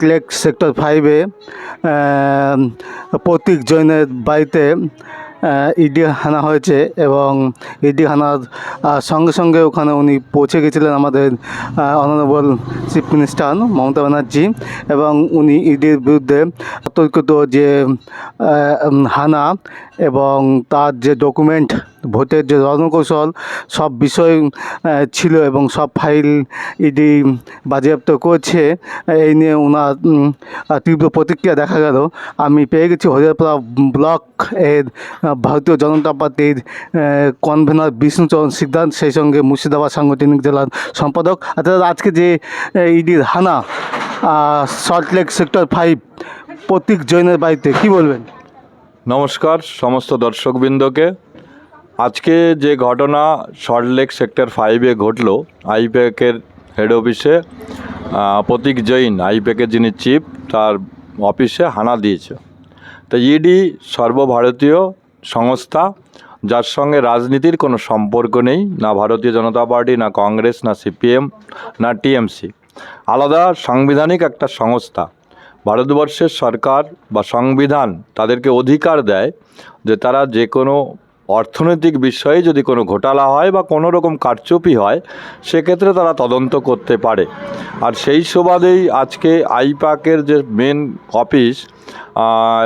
Salt Lake sector 5-এ প্রতীক জৈনের বাড়িতে ED হানা হয়েছে এবং ইডি হানার সঙ্গে সঙ্গে ওখানে উনি পৌঁছে গেছিলেন আমাদের honourable chief minister Mamata Banerjee, এবং উনি ইডির বিরুদ্ধে সতর্কিত যে হানা এবং তার যে ডকুমেন্ট, ভোটের যে রণকৌশল, সব বিষয় ছিল এবং সব ফাইল ইডি বাজেয়াপ্ত করছে। এই নিয়ে ওনার তীব্র প্রতিক্রিয়া দেখা গেল। আমি পেয়ে গেছি হরিয়ারপাড়া ব্লক এর ভারতীয় জনতা পার্টির কনভেনার বিষ্ণুচরণ সিদ্ধান্ত, সেই সঙ্গে মুর্শিদাবাদ সাংগঠনিক জেলার সম্পাদক। অর্থাৎ আজকে যে ইডির হানা সল্টলেক সেক্টর 5 প্রতীক জৈনের বাড়িতে, কি বলবেন? নমস্কার সমস্ত দর্শকবৃন্দকে। আজকে যে ঘটনা সল্টলেক সেক্টর 5-এ ঘটলো, আইপ্যাকের হেড অফিসে প্রতীক জৈন, আইপ্যাকের যিনি চিফ, তার অফিসে হানা দিয়েছে। তো ইডি সর্বভারতীয় সংস্থা, যার সঙ্গে রাজনীতির কোনো সম্পর্ক নেই, না ভারতীয় জনতা পার্টি, না কংগ্রেস, না সিপিএম, না টিএমসি। আলাদা সাংবিধানিক একটা সংস্থা। ভারতবর্ষের সরকার বা সংবিধান তাদেরকে অধিকার দেয় যে তারা যে কোনো অর্থনৈতিক বিষয়ে যদি কোনো ঘোটালা হয় বা কোনো রকম কারচুপি হয়, সেক্ষেত্রে তারা তদন্ত করতে পারে। আর সেই সুবাদেই আজকে আইপ্যাকের যে মেন অফিস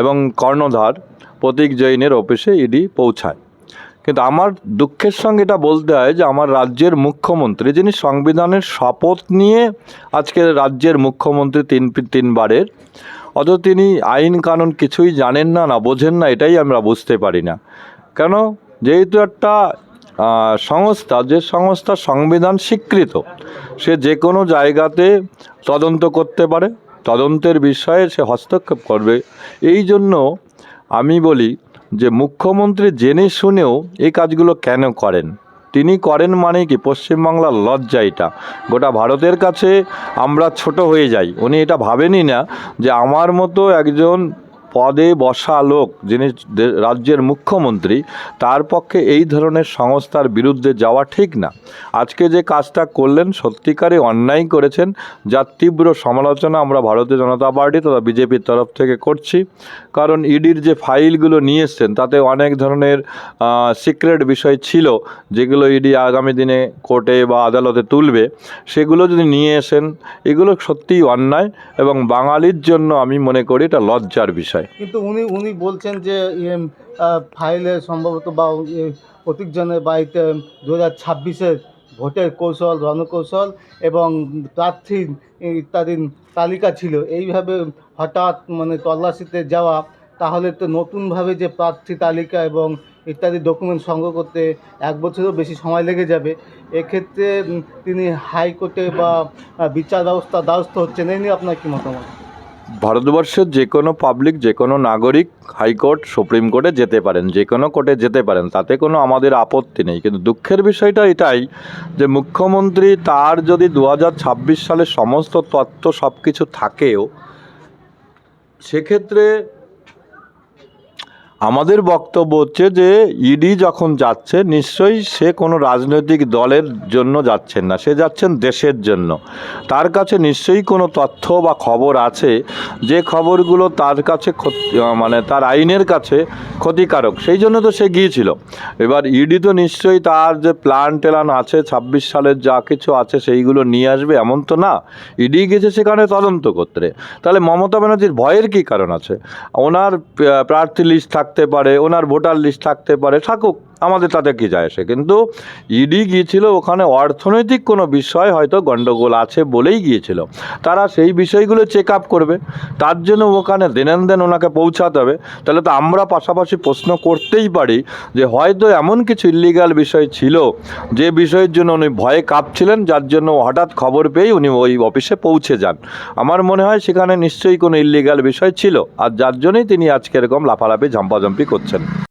এবং কর্ণধার প্রতীক জৈনের অফিসে ইডি পৌঁছায়। কিন্তু আমার দুঃখের সঙ্গে এটা বলতে হয় যে আমার রাজ্যের মুখ্যমন্ত্রী, যিনি সংবিধানের শপথ নিয়ে আজকে রাজ্যের মুখ্যমন্ত্রী তিনবারের, অথচ তিনি আইন কানুন কিছুই জানেন না, না বোঝেন না, এটাই আমরা বুঝতে পারি না। কেন? যেহেতু একটা সংস্থা, যে সংস্থা সংবিধান স্বীকৃত, সে যে কোনো জায়গাতে তদন্ত করতে পারে, তদন্তের বিষয়ে সে হস্তক্ষেপ করবে। এই জন্য আমি বলি যে মুখ্যমন্ত্রী জেনে শুনেও এই কাজগুলো কেন করেন? তিনি করেন মানে কি? পশ্চিমবাংলার লজ্জা এটা। গোটা ভারতের কাছে আমরা ছোট হয়ে যাই। উনি এটা ভাবেনই না যে আমার মতো একজন পদে বসা লোক, যিনি রাজ্যের মুখ্যমন্ত্রী, তার পক্ষে এই ধরনের সংস্থার বিরুদ্ধে যাওয়া ঠিক না। আজকে যে কাজটা করলেন সত্যিকারে অন্যায় করেছেন, যার তীব্র সমালোচনা আমরা ভারতীয় জনতা পার্টি তথা বিজেপির তরফ থেকে করছি। কারণ ইডির যে ফাইলগুলো নিয়ে এসছেন তাতে অনেক ধরনের সিক্রেট বিষয় ছিল, যেগুলো ইডি আগামী দিনে কোর্টে বা আদালতে তুলবে। সেগুলো যদি নিয়ে আসেন, এগুলো সত্যিই অন্যায় এবং বাঙালির জন্য আমি মনে করি এটা লজ্জার বিষয়। কিন্তু উনি বলছেন যে ফাইলে সম্ভবত বা প্রতীক জনের বাড়িতে 2026-এর ভোটের কৌশল, রণকৌশল এবং প্রার্থীর ইত্যাদি তালিকা ছিল। এইভাবে হঠাৎ তল্লাশিতে যাওয়া, তাহলে তো নতুনভাবে যে প্রার্থী তালিকা এবং ইত্যাদি ডকুমেন্ট সংগ্রহ করতে 1 বছরেরও বেশি সময় লেগে যাবে। এক্ষেত্রে তিনি হাইকোর্টে বা বিচার ব্যবস্থার দ্বারস্থ হচ্ছেন। এই নিয়ে আপনার কী মতামত? ভারতবর্ষের যে কোনো পাবলিক, যে কোনো নাগরিক হাইকোর্ট, সুপ্রিম কোর্টে যেতে পারেন, যে কোনো কোর্টে যেতে পারেন, তাতে কোনো আমাদের আপত্তি নেই। কিন্তু দুঃখের বিষয়টা এটাই যে মুখ্যমন্ত্রী, তার যদি 2026 সালে সমস্ত তথ্য সব কিছু থাকেও, সেক্ষেত্রে আমাদের বক্তব্য হচ্ছে যে ইডি যখন যাচ্ছে, নিশ্চয়ই সে কোনো রাজনৈতিক দলের জন্য যাচ্ছেন না, সে যাচ্ছেন দেশের জন্য। তার কাছে নিশ্চয়ই কোনো তথ্য বা খবর আছে, যে খবরগুলো তার কাছে তার আইনের কাছে ক্ষতিকারক, সেই জন্য তো সে গিয়েছিল। এবার ইডি তো নিশ্চয়ই তার যে প্ল্যান টেলান আছে, 26 সালের যা কিছু আছে সেইগুলো নিয়ে আসবে, এমন তো না। ইডি গেছে সেখানে তদন্ত করতে। তাহলে মমতা ব্যানার্জির ভয়ের কী কারণ আছে? ওনার প্রার্থী লিস্ট থাকতে পারে, ওনার ভোটার লিস্ট থাকতে পারে, থাকুক, আমাদের তাতে কী যায় আসে। কিন্তু ইডি গিয়েছিল ওখানে অর্থনৈতিক কোনো বিষয় হয়তো গণ্ডগোল আছে বলেই গিয়েছিল। তারা সেই বিষয়গুলো চেক আপ করবে, তার জন্য ওখানে দেন ওনাকে পৌঁছাতে হবে। তাহলে তো আমরা পাশাপাশি প্রশ্ন করতেই পারি যে হয়তো এমন কিছু ইল্লিগাল বিষয় ছিল, যে বিষয়ের জন্য উনি ভয়ে কাঁপছিলেন, যার জন্য হঠাৎ খবর পেয়েই উনি ওই অফিসে পৌঁছে যান। আমার মনে হয় সেখানে নিশ্চয়ই কোনো ইল্লিগাল বিষয় ছিল, আর যার জন্যই তিনি আজকে এরকম লাফালাফি ঝাম্পাঝাম্পি করছেন।